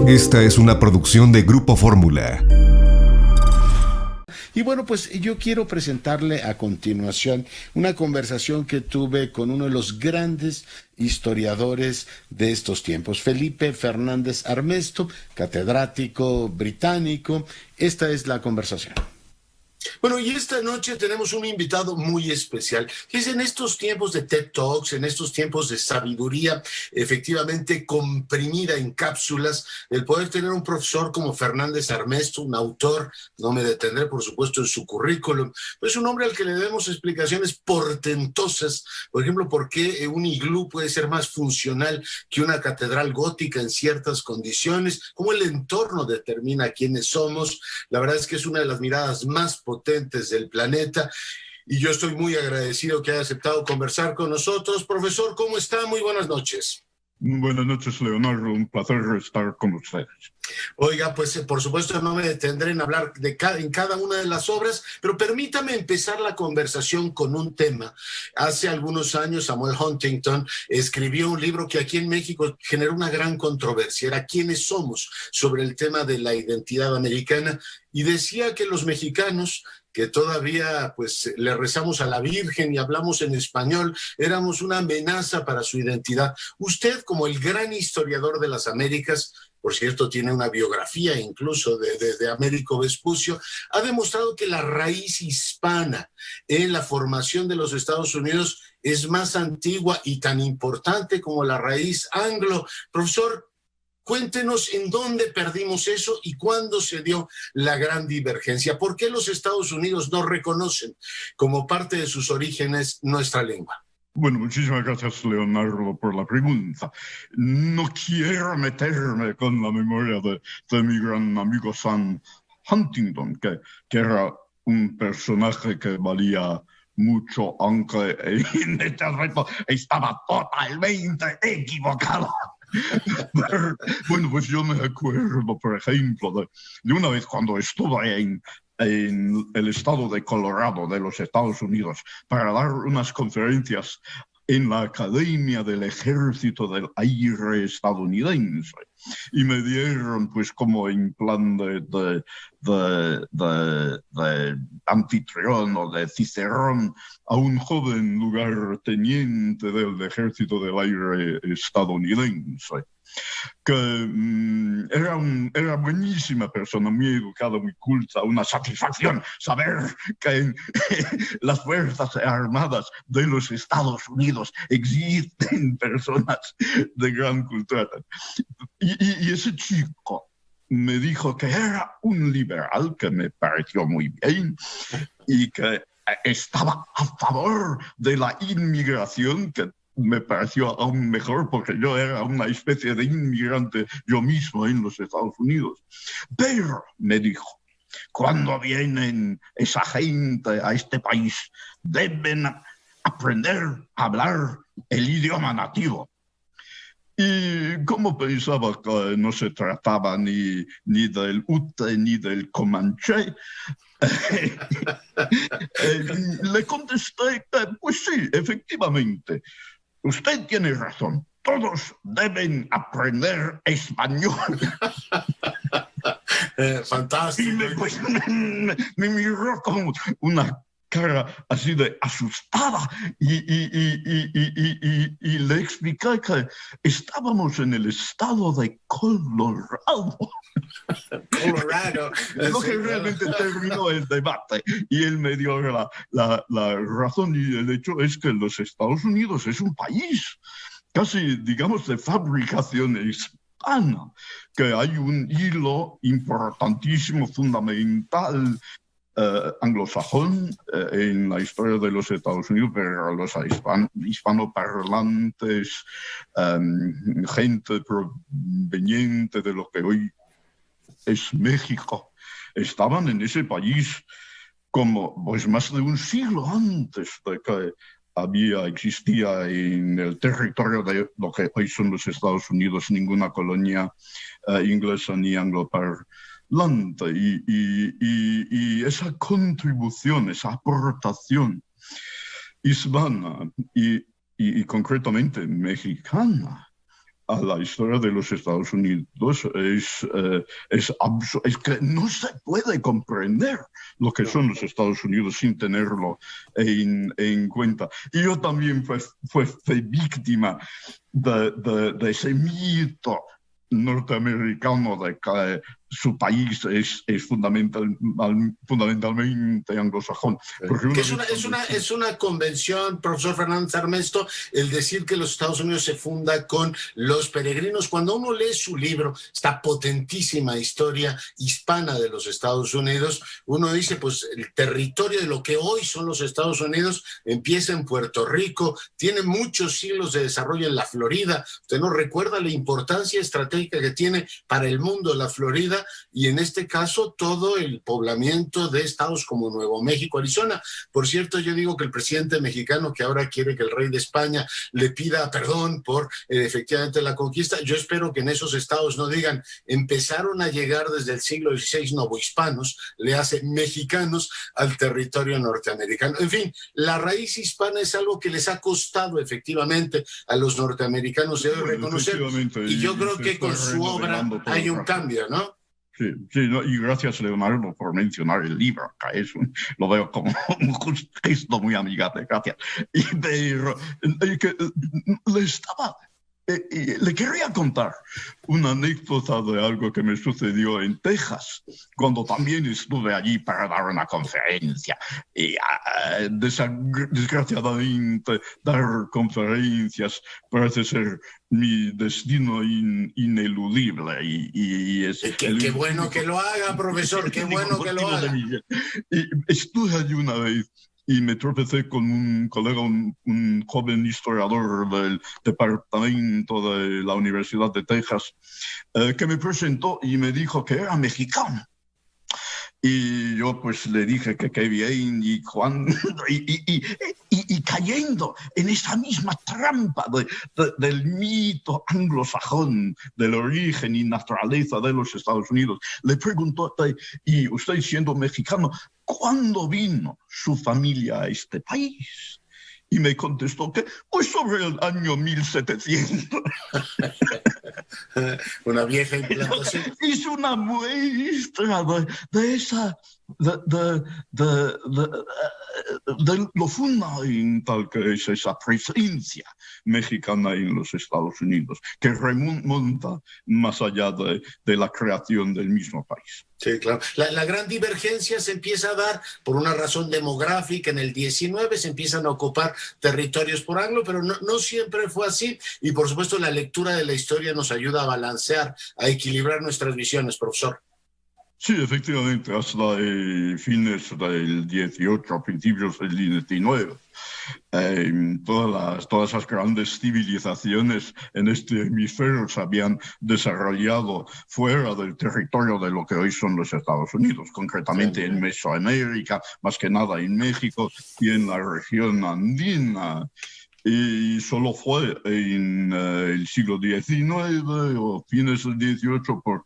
Esta es una producción de Grupo Fórmula. Y bueno, pues yo quiero presentarle a continuación una conversación que tuve con uno de los grandes historiadores de estos tiempos, Felipe Fernández Armesto, catedrático británico. Esta es la conversación. Bueno, y esta noche tenemos un invitado muy especial, que es en estos tiempos de TED Talks, en estos tiempos de sabiduría efectivamente comprimida en cápsulas, el poder tener un profesor como Fernández Armesto, un autor, no me detendré por supuesto en su currículum, pero es un hombre al que le demos explicaciones portentosas, por ejemplo, por qué un iglú puede ser más funcional que una catedral gótica en ciertas condiciones, cómo el entorno determina quiénes somos. La verdad es que es una de las miradas más potentes del planeta y yo estoy muy agradecido que haya aceptado conversar con nosotros. Profesor, ¿cómo está? Muy buenas noches. Buenas noches, Leonardo. Un placer estar con ustedes. Oiga, pues por supuesto no me detendré en hablar en cada una de las obras, pero permítame empezar la conversación con un tema. Hace algunos años Samuel Huntington escribió un libro que aquí en México generó una gran controversia, era ¿Quiénes somos?, sobre el tema de la identidad americana, y decía que los mexicanos, que todavía pues le rezamos a la Virgen y hablamos en español, éramos una amenaza para su identidad. Usted, como el gran historiador de las Américas, por cierto, tiene una biografía incluso de Américo Vespucio, ha demostrado que la raíz hispana en la formación de los Estados Unidos es más antigua y tan importante como la raíz anglo. Profesor, cuéntenos en dónde perdimos eso y cuándo se dio la gran divergencia. ¿Por qué los Estados Unidos no reconocen como parte de sus orígenes nuestra lengua? Bueno, muchísimas gracias, Leonardo, por la pregunta. No quiero meterme con la memoria de mi gran amigo Sam Huntington, que era un personaje que valía mucho, aunque en este aspecto estaba totalmente equivocado. Pero, bueno, pues yo me acuerdo, por ejemplo, de una vez cuando estuve en el estado de Colorado de los Estados Unidos para dar unas conferencias en la Academia del Ejército del Aire estadounidense. Y me dieron, pues, como en plan de anfitrión o de cicerón a un joven lugarteniente del Ejército del Aire estadounidense, que era buenísima persona, muy educada, muy culta, una satisfacción saber que en las Fuerzas Armadas de los Estados Unidos existen personas de gran cultura. Y ese chico me dijo que era un liberal, que me pareció muy bien, y que estaba a favor de la inmigración, que me pareció aún mejor porque yo era una especie de inmigrante yo mismo en los Estados Unidos. Pero, me dijo, cuando vienen esa gente a este país, deben aprender a hablar el idioma nativo. Y como pensaba que no se trataba ni del Ute ni del Comanche, le contesté que, pues sí, efectivamente, usted tiene razón. Todos deben aprender español. Fantástico. Y me miró con una cara así de asustada y le expliqué que estábamos en el estado de Colorado. Colorado. Lo que realmente terminó el debate, y él me dio la razón, y el hecho es que los Estados Unidos es un país casi, digamos, de fabricación hispana, que hay un hilo importantísimo, fundamental, anglosajón en la historia de los Estados Unidos, pero los hispanoparlantes, gente proveniente de lo que hoy es México, estaban en ese país como pues más de un siglo antes de que existía en el territorio de lo que hoy son los Estados Unidos ninguna colonia inglesa ni angloparlante. Y esa contribución, esa aportación hispana y concretamente mexicana a la historia de los Estados Unidos es que no se puede comprender lo que son los Estados Unidos sin tenerlo en cuenta. Y yo también fui víctima de ese mito norteamericano de que su país es fundamentalmente anglosajón. Que es una convención, profesor Fernández Armesto, el decir que los Estados Unidos se funda con los peregrinos. Cuando uno lee su libro, esta potentísima historia hispana de los Estados Unidos, uno dice, pues el territorio de lo que hoy son los Estados Unidos empieza en Puerto Rico, tiene muchos siglos de desarrollo en la Florida. Usted no recuerda la importancia estratégica que tiene para el mundo la Florida, y en este caso todo el poblamiento de estados como Nuevo México, Arizona. Por cierto, yo digo que el presidente mexicano, que ahora quiere que el rey de España le pida perdón por efectivamente la conquista, yo espero que en esos estados no digan empezaron a llegar desde el siglo XVI novohispanos, le hacen mexicanos al territorio norteamericano. En fin, la raíz hispana es algo que les ha costado efectivamente a los norteamericanos de hoy reconocer, y yo creo que con su obra hay un cambio, ¿no? Sí, no, y gracias, Leonardo, por mencionar el libro, que es lo veo como un gesto muy amigable, gracias. Pero le quería contar una anécdota de algo que me sucedió en Texas, cuando también estuve allí para dar una conferencia. Y desgraciadamente, dar conferencias parece ser mi destino ineludible. Qué bueno que lo haga, profesor, qué bueno que lo haga. Y estuve allí una vez y me tropecé con un colega, un joven historiador del departamento de la Universidad de Texas, que me presentó y me dijo que era mexicano. Y yo pues le dije que qué bien, y cayendo en esa misma trampa del mito anglosajón, del origen y naturaleza de los Estados Unidos, le preguntó, y usted siendo mexicano, ¿cuándo vino su familia a este país? Y me contestó que, pues sobre el año 1700. Una vieja implantación. Es una muestra de esa, de lo fundamental que es esa presencia mexicana en los Estados Unidos, que remonta más allá de la creación del mismo país. Sí, claro. La gran divergencia se empieza a dar por una razón demográfica. En el 19 se empiezan a ocupar territorios por anglo, pero no siempre fue así. Y por supuesto la lectura de la historia nos ayuda a balancear, a equilibrar nuestras visiones, profesor. Sí, efectivamente, hasta fines del 18, principios del 19. Todas las grandes civilizaciones en este hemisferio se habían desarrollado fuera del territorio de lo que hoy son los Estados Unidos, concretamente en Mesoamérica, más que nada en México y en la región andina. Y solo fue en el siglo XIX o fines del XVIII por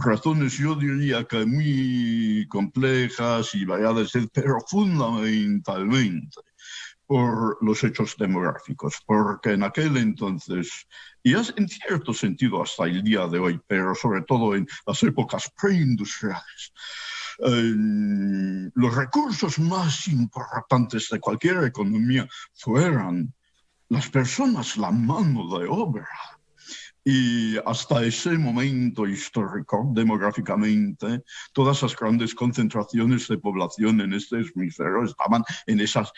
razones, yo diría que muy complejas y variadas, pero fundamentalmente por los hechos demográficos, porque en aquel entonces, y en cierto sentido hasta el día de hoy, pero sobre todo en las épocas preindustriales, los recursos más importantes de cualquier economía fueran las personas, la mano de obra. Y hasta ese momento histórico, demográficamente, todas esas grandes concentraciones de población en este hemisferio estaban en esos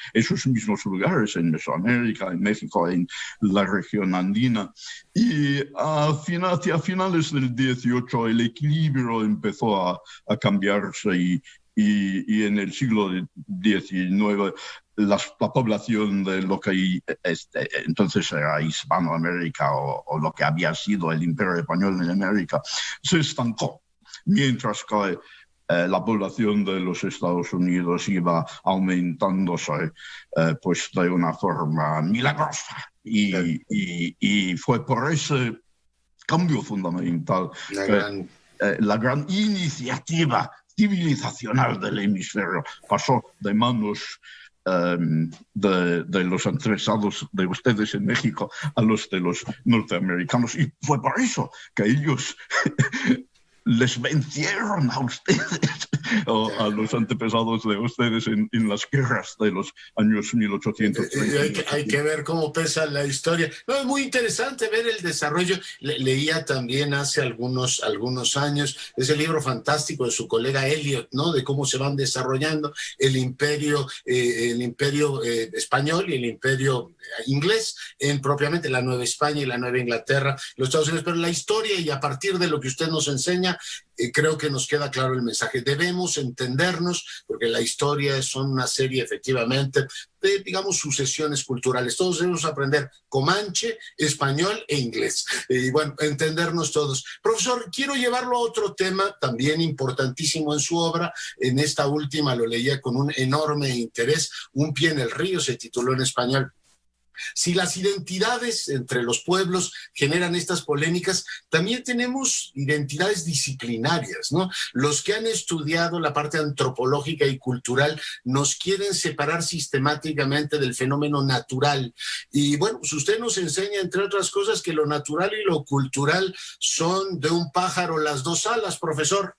mismos lugares, en Mesoamérica, en México, en la región andina. Y hacia finales del 18 el equilibrio empezó a cambiarse y en el siglo XIX la población de lo que entonces era Hispanoamérica o lo que había sido el Imperio Español en América se estancó, mientras que la población de los Estados Unidos iba aumentándose pues de una forma milagrosa y fue por ese cambio fundamental la gran iniciativa civilizacional del hemisferio pasó de manos de los antepasados de ustedes en México a los de los norteamericanos, y fue por eso que ellos les vencieron a ustedes o a los antepasados de ustedes en las guerras de los años 1830. Hay que ver cómo pesa la historia. No, es muy interesante ver el desarrollo. Leía también hace algunos años ese libro fantástico de su colega Eliot, ¿no? De cómo se van desarrollando el imperio español y el imperio inglés, propiamente la Nueva España y la Nueva Inglaterra, los Estados Unidos. Pero la historia, y a partir de lo que usted nos enseña, creo que nos queda claro el mensaje. Debemos entendernos, porque la historia son una serie, efectivamente, de, digamos, sucesiones culturales. Todos debemos aprender comanche, español e inglés. Y bueno, entendernos todos. Profesor, quiero llevarlo a otro tema también importantísimo en su obra. En esta última lo leía con un enorme interés. Un pie en el río se tituló en español. Si las identidades entre los pueblos generan estas polémicas, también tenemos identidades disciplinarias, ¿no? Los que han estudiado la parte antropológica y cultural nos quieren separar sistemáticamente del fenómeno natural. Y bueno, pues usted nos enseña, entre otras cosas, que lo natural y lo cultural son de un pájaro las dos alas, profesor.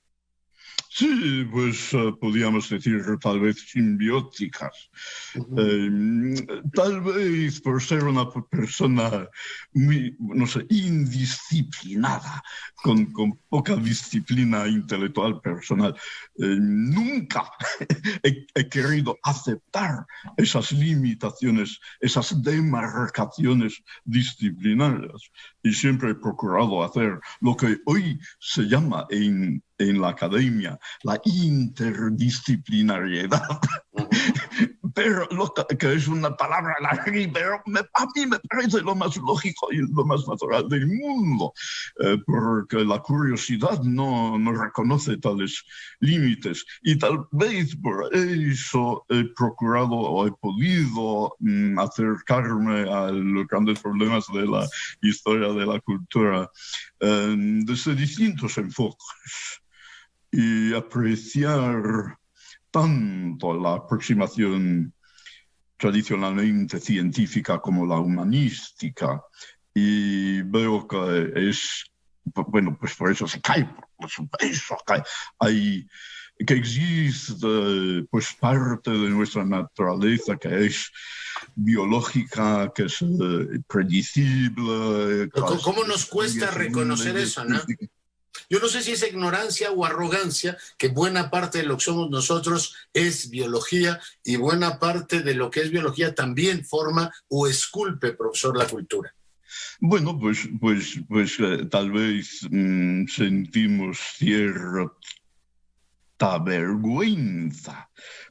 Sí, pues podríamos decir tal vez simbióticas. Tal vez por ser una persona muy, no sé, indisciplinada, con poca disciplina intelectual personal, nunca he querido aceptar esas limitaciones, esas demarcaciones disciplinarias, y siempre he procurado hacer lo que hoy se llama en la academia la interdisciplinariedad. Pero que es una palabra larga, pero a mí me parece lo más lógico y lo más natural del mundo, porque la curiosidad no reconoce tales límites, y tal vez por eso he procurado o he podido acercarme a los grandes problemas de la historia de la cultura desde distintos enfoques, y apreciar tanto la aproximación tradicionalmente científica como la humanística. Y veo que es, bueno, pues por eso se cae, por supuesto, que existe pues parte de nuestra naturaleza que es biológica, que es predecible. ¿Cómo nos cuesta reconocer eso, no? Yo no sé si es ignorancia o arrogancia, que buena parte de lo que somos nosotros es biología, y buena parte de lo que es biología también forma o esculpe, profesor, la cultura. Bueno, pues tal vez sentimos cierta vergüenza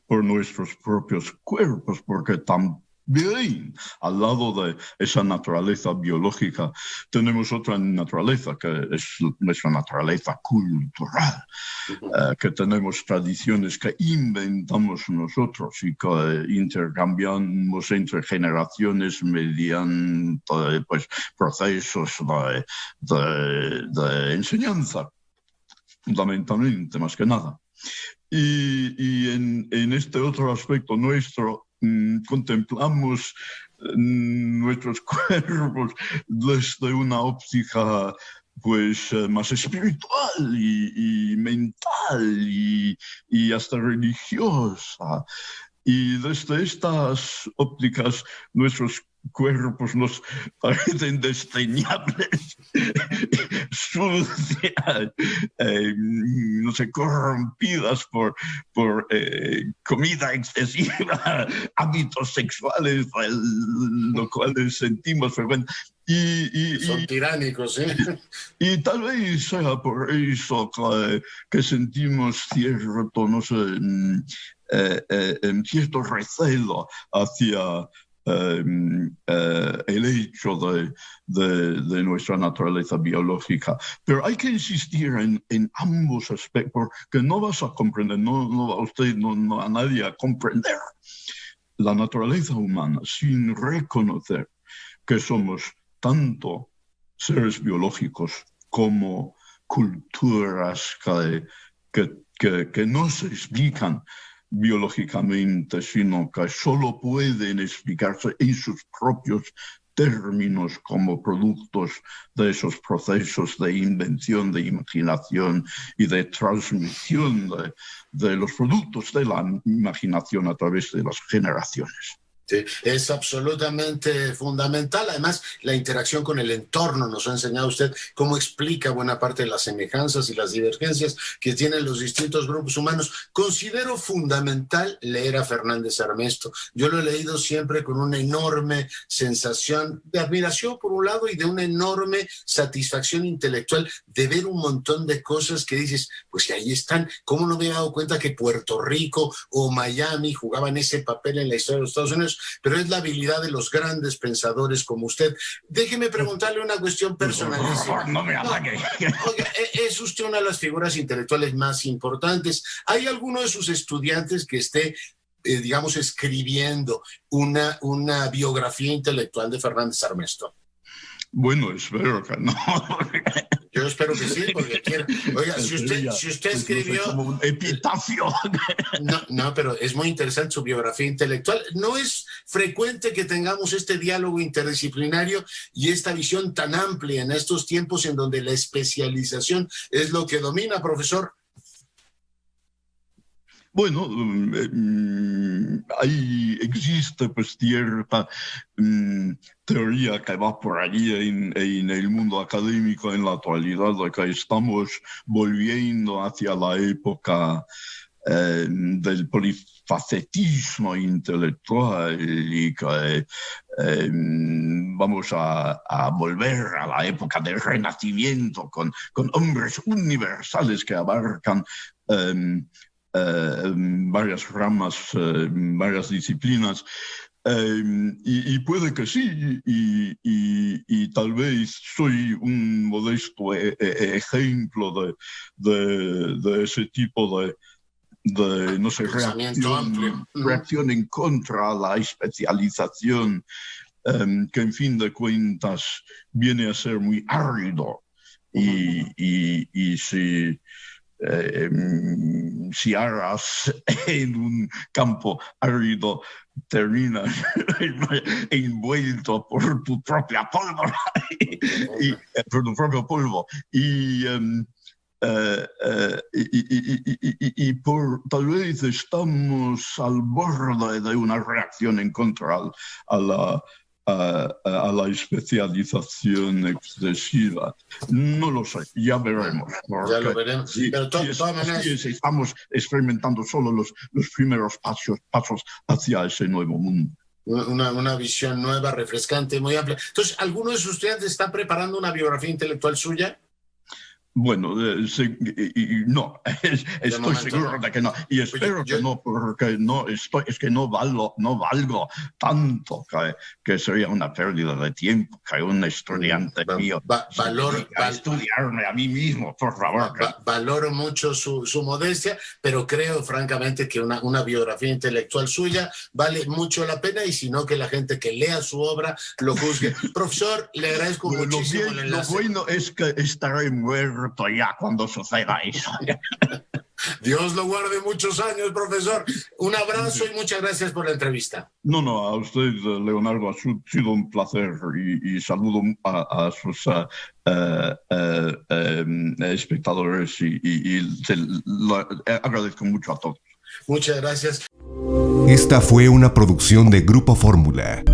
por nuestros propios cuerpos, porque también al lado de esa naturaleza biológica tenemos otra naturaleza, que es nuestra naturaleza cultural, que tenemos tradiciones que inventamos nosotros y que intercambiamos entre generaciones mediante pues procesos de enseñanza, fundamentalmente, más que nada. Y en este otro aspecto nuestro, contemplamos nuestros cuerpos desde una óptica pues más espiritual y mental y hasta religiosa. Y desde estas ópticas nuestros cuerpos nos parecen desdeñables, sucias, no sé, corrompidas por comida excesiva, hábitos sexuales, lo cual sentimos frecuente. Son tiránicos, ¿eh? Y tal vez sea por eso que sentimos cierto, no sé, cierto recelo hacia el hecho de nuestra naturaleza biológica. Pero hay que insistir en ambos aspectos, porque no vas a comprender, no va a usted, no a nadie a comprender la naturaleza humana sin reconocer que somos tanto seres biológicos como culturas que no se explican biológicamente, sino que solo pueden explicarse en sus propios términos como productos de esos procesos de invención, de imaginación y de transmisión de los productos de la imaginación a través de las generaciones. Sí, es absolutamente fundamental. Además, la interacción con el entorno nos ha enseñado usted cómo explica buena parte de las semejanzas y las divergencias que tienen los distintos grupos humanos. Considero fundamental leer a Fernández Armesto. Yo lo he leído siempre con una enorme sensación de admiración por un lado y de una enorme satisfacción intelectual de ver un montón de cosas que dices, pues que ahí están. ¿Cómo no me he dado cuenta que Puerto Rico o Miami jugaban ese papel en la historia de los Estados Unidos? Pero es la habilidad de los grandes pensadores como usted. Déjeme preguntarle una cuestión personalísima. No me ataque. Oiga, es usted una de las figuras intelectuales más importantes. ¿Hay alguno de sus estudiantes que esté, digamos, escribiendo una biografía intelectual de Fernández Armesto? Bueno, espero que no. Yo espero que sí, porque quiero... Oiga, si usted escribió... Como un epitafio. No, pero es muy interesante su biografía intelectual. No es frecuente que tengamos este diálogo interdisciplinario y esta visión tan amplia en estos tiempos en donde la especialización es lo que domina, profesor. Bueno, ahí existe pues cierta teoría que va por allí en el mundo académico en la actualidad, de que estamos volviendo hacia la época del polifacetismo intelectual y que vamos a volver a la época del Renacimiento con hombres universales que abarcan varias ramas, varias disciplinas, y puede que sí, y tal vez soy un modesto ejemplo de ese tipo de no sé, reacción en contra a la especialización, que en fin de cuentas viene a ser muy árido, y si aras en un campo árido, terminas envuelto por tu propia pólvora, por tu propio polvo. Y tal vez estamos al borde de una reacción en contra a la especialización excesiva. No lo sé, ya veremos. Ya lo veremos. Pero de todas maneras... Estamos experimentando solo los primeros pasos hacia ese nuevo mundo. Una visión nueva, refrescante, muy amplia. Entonces, ¿alguno de sus estudiantes está preparando una biografía intelectual suya? Bueno, no, estoy seguro de que no, y espero que no, porque es que no valgo tanto que sería una pérdida de tiempo que un estudiante mío a estudiarme a mí mismo, por favor. Valoro mucho su modestia, pero creo francamente que una biografía intelectual suya vale mucho la pena, y si no, que la gente que lea su obra lo juzgue. Profesor, le agradezco muchísimo el enlace. Lo bueno es que estaré muerto ya cuando suceda eso. Dios lo guarde muchos años, profesor. Un abrazo y muchas gracias por la entrevista. No, a usted, Leonardo, ha sido un placer, y saludo a sus espectadores, y lo agradezco mucho a todos. Muchas gracias. Esta fue una producción de Grupo Fórmula.